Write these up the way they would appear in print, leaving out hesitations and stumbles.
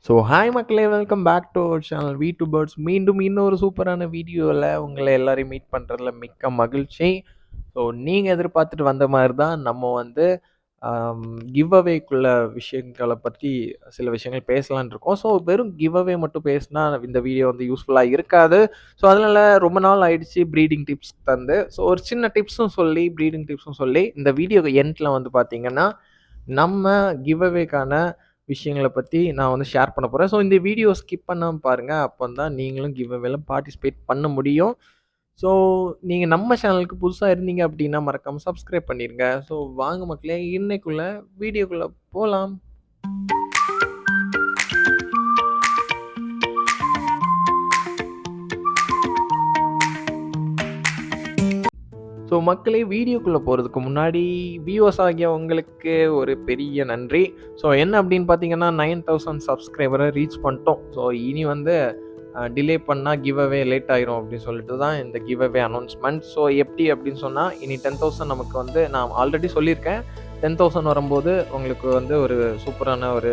So hi மக்களே, welcome back to our channel we two birds. மீண்டும் இன்னொரு சூப்பரான வீடியோவில் உங்களை எல்லாரையும் மீட் பண்ணுறதுல மிக்க மகிழ்ச்சி. ஸோ நீங்கள் எதிர்பார்த்துட்டு வந்த மாதிரி தான் நம்ம வந்து கிவ் அவேக்குள்ள விஷயங்களை பற்றி சில விஷயங்கள் பேசலான் இருக்கோம். ஸோ வெறும் கிவ் அவே மட்டும் பேசினா இந்த வீடியோ வந்து யூஸ்ஃபுல்லாக இருக்காது. ஸோ அதனால் ரொம்ப நாள் ஆயிடுச்சு ப்ரீடிங் டிப்ஸ் தந்து. ஸோ ஒரு சின்ன டிப்ஸும் சொல்லி ப்ரீடிங் டிப்ஸும் சொல்லி இந்த வீடியோ எண்டில் வந்து பார்த்தீங்கன்னா நம்ம கிவ் அவேக்கான விஷயங்கள பத்தி நான் வந்து ஷேர் பண்ண போறேன். ஸோ இந்த வீடியோ ஸ்கிப் பண்ணாம பாருங்க. அப்ப தான் நீங்களும் கிவ் அவேல பார்ட்டிசிபேட் பண்ண முடியும். ஸோ நீங்க நம்ம சேனலுக்கு புதுசா இருந்தீங்க அப்டின்னா மறக்காம சப்ஸ்கிரைப் பண்ணிருங்க. ஸோ வாங்க மக்களே, இன்னைக்குள்ள வீடியோக்குள்ள போலாம். ஸோ மக்களே, வீடியோக்குள்ள போறதுக்கு முன்னாடி வியூவர்ஸ் ஆகிய உங்களுக்கு ஒரு பெரிய நன்றி. ஸோ என்ன அப்டின்னு பார்த்தீங்கன்னா 9000 சப்ஸ்கிரைபரை ரீச் பண்ணிட்டோம். ஸோ இனி வந்து டிலே பண்ணால் கிவ் அவே லேட் ஆயிரும் அப்படின்னு சொல்லிட்டு தான் இந்த கிவ் அவே அனௌன்ஸ்மெண்ட். ஸோ எப்படி அப்படின்னு சொன்னால், இனி 10,000 நமக்கு வந்து நான் ஆல்ரெடி சொல்லியிருக்கேன். 10,000 வரும்போது உங்களுக்கு வந்து ஒரு சூப்பரான ஒரு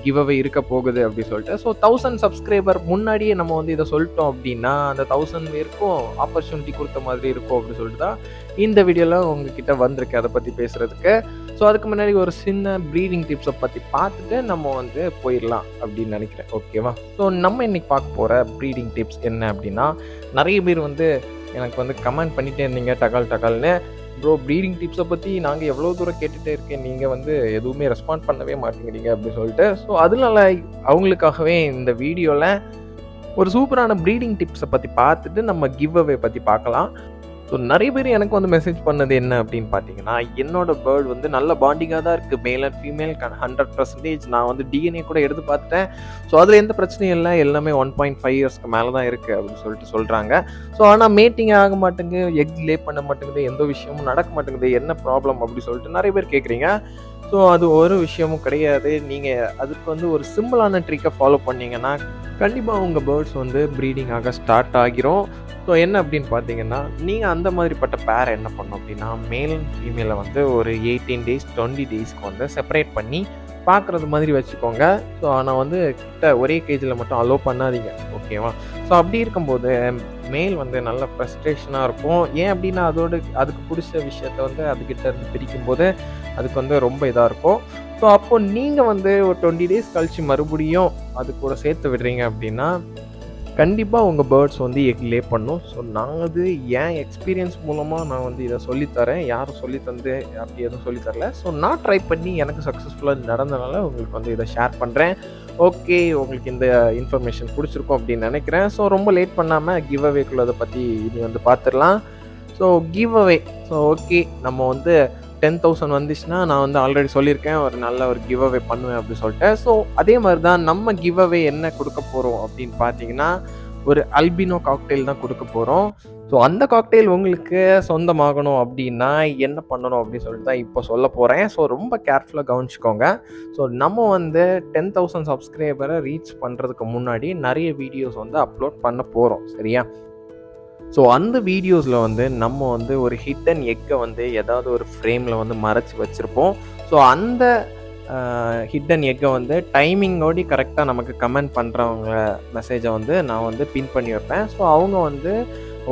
கிவ் அவே இருக்க போகுது அப்படி சொல்லிட்டு. ஸோ 1000 சப்ஸ்கிரைபர் முன்னாடியே நம்ம வந்து இதை சொல்லிட்டோம் அப்படின்னா அந்த 1000 பேருக்கும் ஆப்பர்ச்சுனிட்டி கொடுத்த மாதிரி இருக்கும் அப்படின்னு சொல்லிட்டு தான் இந்த வீடியோவில் உங்ககிட்ட வந்திருக்கு அதை பற்றி பேசுகிறதுக்கு. ஸோ அதுக்கு முன்னாடி ஒரு சின்ன ப்ரீடிங் டிப்ஸை பற்றி பார்த்துட்டு நம்ம வந்து போயிடலாம் அப்படின்னு நினைக்கிறேன். ஓகேவா? ஸோ நம்ம இன்னைக்கு பார்க்க போகிற ப்ரீடிங் டிப்ஸ் என்ன அப்படின்னா, நிறைய பேர் வந்து எனக்கு வந்து கமெண்ட் பண்ணிகிட்டே இருந்தீங்க டகால்னு. ப்ரோ, ப்ரீடிங் டிப்ஸை பற்றி நாங்கள் எவ்வளோ தூரம் கேட்டுகிட்டே இருக்கேன், நீங்கள் வந்து எதுவுமே ரெஸ்பாண்ட் பண்ணவே மாட்டேங்கிறீங்க அப்படின்னு சொல்லிட்டு. ஸோ அதனால அவங்களுக்காகவே இந்த வீடியோவில் ஒரு சூப்பரான ப்ரீடிங் டிப்ஸை பற்றி பார்த்துட்டு நம்ம கிவ் அவே பற்றி பார்க்கலாம். ஸோ நிறைய பேர் எனக்கு வந்து மெசேஜ் பண்ணது என்ன அப்படின்னு பார்த்தீங்கன்னா, என்னோட பேர்ட் வந்து நல்ல பாண்டிங்காக தான் இருக்குது, மேல் அண்ட் ஃபீமேல் 100%. நான் வந்து டிஎன்ஏ கூட எடுத்து பார்த்துட்டேன். ஸோ அதில் எந்த பிரச்சனையும் இல்லை, எல்லாமே 1.5 இயர்ஸ்க்கு மேலே தான் இருக்குது அப்படின்னு சொல்லிட்டு சொல்கிறாங்க. ஸோ ஆனால் மேட்டிங் ஆக மாட்டேங்குது, எக் லே பண்ண மாட்டேங்குது, எந்த விஷயமும் நடக்க மாட்டேங்குது, என்ன ப்ராப்ளம் அப்படி சொல்லிட்டு நிறைய பேர் கேட்குறீங்க. ஸோ அது ஒரு விஷயமும் கிடையாது. நீங்கள் அதுக்கு வந்து ஒரு சிம்பிளான ட்ரிக்கை ஃபாலோ பண்ணிங்கன்னா கண்டிப்பாக உங்கள் பேர்ட்ஸ் வந்து ப்ரீடிங் ஆக ஸ்டார்ட் ஆகிரும். ஸோ என்ன அப்படின்னு பார்த்தீங்கன்னா, நீங்கள் அந்த மாதிரிப்பட்ட பேரை என்ன பண்ணணும் அப்படின்னா, மேல் அண்ட் ஃபீமேலை வந்து ஒரு 18 டேஸ் 20 டேஸ்க்கு வந்து செப்பரேட் பண்ணி பார்க்குறது மாதிரி வச்சுக்கோங்க. ஸோ ஆனால் வந்து ஒரே கேஜில் மட்டும் அலோவ் பண்ணாதீங்க. ஓகேவா? ஸோ அப்படி இருக்கும்போது மேல் வந்து நல்ல ஃப்ரஸ்ட்ரேஷனாக இருக்கும். ஏன் அப்படின்னா அதுக்கு பிடிச்ச விஷயத்த வந்து அதுக்கிட்ட இருந்து பிரிக்கும்போது அதுக்கு வந்து ரொம்ப இதாக இருக்கும். ஸோ அப்போது நீங்கள் வந்து ஒரு 20 டேஸ் கழித்து மறுபடியும் அது கூட சேர்த்து விடுறீங்க அப்படின்னா கண்டிப்பாக உங்கள் பேர்ட்ஸ் வந்து எக் லே பண்ணும். ஸோ நான் அது என் எக்ஸ்பீரியன்ஸ் மூலமாக நான் வந்து இதை சொல்லித்தரேன். யாரும் சொல்லித்தந்து அப்படி எதுவும் சொல்லித்தரல. ஸோ நான் ட்ரை பண்ணி எனக்கு சக்ஸஸ்ஃபுல்லாக நடந்தனால உங்களுக்கு வந்து இதை ஷேர் பண்ணுறேன். ஓகே, உங்களுக்கு இந்த இன்ஃபர்மேஷன் பிடிச்சிருக்கும் அப்படின்னு நினைக்கிறேன். ஸோ ரொம்ப லேட் பண்ணாமல் கிவ் அவேக்குள்ளதை பற்றி இனி வந்து பார்த்துடலாம். So give away. So okay, நம்ம வந்து 10,000 வந்துச்சுன்னா நான் வந்து ஆல்ரெடி சொல்லியிருக்கேன், ஒரு நல்ல ஒரு கிவ் அவே பண்ணுவேன் அப்படின்னு சொல்லிட்டு. ஸோ அதே மாதிரி தான் நம்ம கிவ் அவே என்ன கொடுக்க போகிறோம் அப்படின்னு பார்த்தீங்கன்னா, ஒரு அல்பினோ காக்டெயில் தான் கொடுக்க போகிறோம். ஸோ அந்த காக்டெயில் உங்களுக்கு சொந்தமாகணும் அப்படின்னா என்ன பண்ணணும் அப்படின்னு சொல்லிட்டு தான் இப்போ சொல்ல போகிறேன். ஸோ ரொம்ப கேர்ஃபுல்லாக கவனிச்சுக்கோங்க. ஸோ நம்ம வந்து 10,000 சப்ஸ்கிரைபரை ரீச் பண்ணுறதுக்கு முன்னாடி நிறைய வீடியோஸ் வந்து அப்லோட் பண்ண போகிறோம். சரியா? ஸோ அந்த வீடியோஸில் வந்து நம்ம வந்து ஒரு ஹிட்டன் எக்கை வந்து ஏதாவது ஒரு ஃப்ரேமில் வந்து மறைச்சி வச்சுருப்போம். ஸோ அந்த ஹிட்டன் எக்கை வந்து டைமிங்கோடி கரெக்டாக நமக்கு கமெண்ட் பண்ணுறவங்க மெசேஜை வந்து நான் வந்து பின் பண்ணி வைப்பேன். ஸோ அவங்க வந்து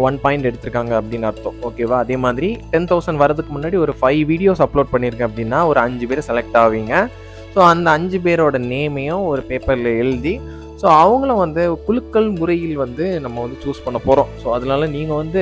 1 பாயிண்ட் எடுத்திருக்காங்க அப்படின்னு அர்த்தம். ஓகேவா? அதே மாதிரி 10,000 வரதுக்கு முன்னாடி ஒரு 5 வீடியோஸ் அப்லோட் பண்ணியிருக்கேன் அப்படின்னா ஒரு 5 பேர் செலக்ட் ஆவீங்க. ஸோ அந்த 5 பேரோட நேமையும் ஒரு பேப்பரில் எழுதி ஸோ அவங்கள வந்து குலுக்கல் முறையில் வந்து நம்ம வந்து சூஸ் பண்ண போகிறோம். ஸோ அதனால நீங்கள் வந்து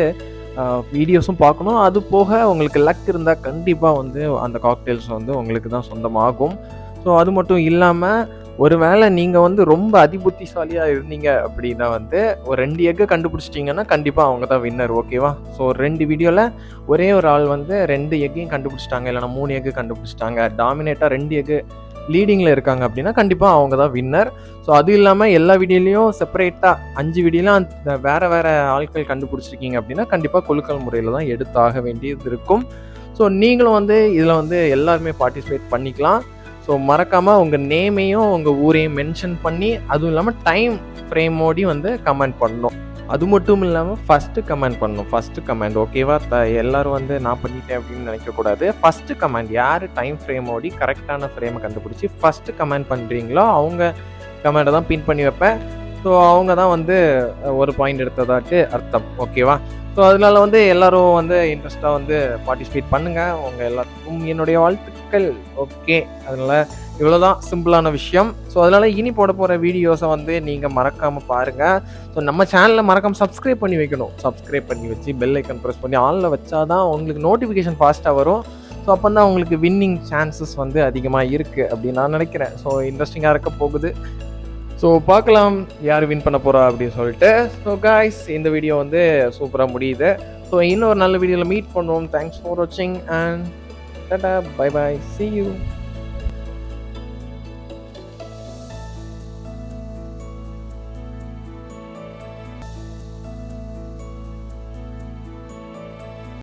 வீடியோஸும் பார்க்கணும். அது போக உங்களுக்கு லக் இருந்தால் கண்டிப்பாக வந்து அந்த காக்டெயில்ஸ் வந்து உங்களுக்கு தான் சொந்தமாகும். ஸோ அது மட்டும் இல்லாமல் ஒரு வேளை நீங்கள் வந்து ரொம்ப அதிபுத்திசாலியாக இருந்தீங்க அப்படின்னா வந்து ஒரு 2 எக்கை கண்டுபிடிச்சிட்டிங்கன்னா கண்டிப்பாக அவங்க தான் வின்னர். ஓகேவா? ஸோ 2 வீடியோவில் ஒரே ஒரு ஆள் வந்து 2 எக்கையும் கண்டுபிடிச்சிட்டாங்க, இல்லைனா 3 எக்கு கண்டுபிடிச்சிட்டாங்க, டாமினேட்டாக 2 எக்கு லீடிங்கில் இருக்காங்க அப்படின்னா கண்டிப்பாக அவங்க தான் வின்னர். ஸோ அது இல்லாமல் எல்லா வீடியோலையும் செப்பரேட்டாக 5 வீடியோலாம் வேறு ஆட்கள் கண்டுபிடிச்சிருக்கீங்க அப்படின்னா கண்டிப்பாக குலுக்கல் முறையில் தான் எடுத்தாக வேண்டியது இருக்கும். ஸோ நீங்களும் வந்து இதில் வந்து எல்லாருமே பார்ட்டிசிபேட் பண்ணிக்கலாம். ஸோ மறக்காமல் உங்கள் நேமையும் உங்கள் ஊரையும் மென்ஷன் பண்ணி, அதுவும் இல்லாமல் டைம் ஃப்ரேமோடையும் வந்து கமெண்ட் பண்ணணும். அது மட்டும் இல்லாமல் ஃபஸ்ட்டு கமெண்ட் பண்ணணும். ஃபஸ்ட்டு கமெண்ட் ஓகேவா? எல்லோரும் வந்து நான் பண்ணிட்டேன் அப்படின்னு நினைக்கக்கூடாது. ஃபஸ்ட்டு கமெண்ட் யார் டைம் ஃப்ரேமோடி கரெக்டான ஃப்ரேமை கண்டுபிடிச்சி ஃபஸ்ட்டு கமெண்ட் பண்ணுறீங்களோ அவங்க கமெண்ட்டை தான் பின் பண்ணி வைப்பேன். ஸோ அவங்க தான் வந்து ஒரு பாயிண்ட் எடுத்ததாட்டு அர்த்தம். ஓகேவா? ஸோ அதனால வந்து எல்லாரும் வந்து இன்ட்ரெஸ்ட்டாக வந்து பார்ட்டிசிபேட் பண்ணுங்கள். உங்க எல்லாத்துக்கும் என்னுடைய வாழ்த்துக்கள். ஓகே. அதனால இவ்வளோதான் சிம்பிளான விஷயம். ஸோ அதனால இனி போட போகிற வீடியோஸை வந்து நீங்கள் மறக்காமல் பாருங்கள். ஸோ நம்ம சேனலில் மறக்காமல் சப்ஸ்கிரைப் பண்ணி வைக்கணும். சப்ஸ்கிரைப் பண்ணி வச்சு பெல் ஐக்கன் ப்ரெஸ் பண்ணி ஆனில் வச்சா தான் உங்களுக்கு நோட்டிஃபிகேஷன் ஃபாஸ்ட்டாக வரும். ஸோ அப்போ தான் உங்களுக்கு வின்னிங் சான்சஸ் வந்து அதிகமாக இருக்குது அப்படின்னு நான் நினைக்கிறேன். ஸோ இன்ட்ரெஸ்டிங்காக இருக்க போகுது. ஸோ பார்க்கலாம் யார் வின் பண்ண போகிறா அப்படின்னு சொல்லிட்டு. ஸோ காய்ஸ், இந்த வீடியோ வந்து சூப்பராக முடியுது. ஸோ இன்னொரு நல்ல வீடியோவில் மீட் பண்ணுவோம். தேங்க்ஸ் ஃபார் வாட்சிங் and tata, bye bye, see you.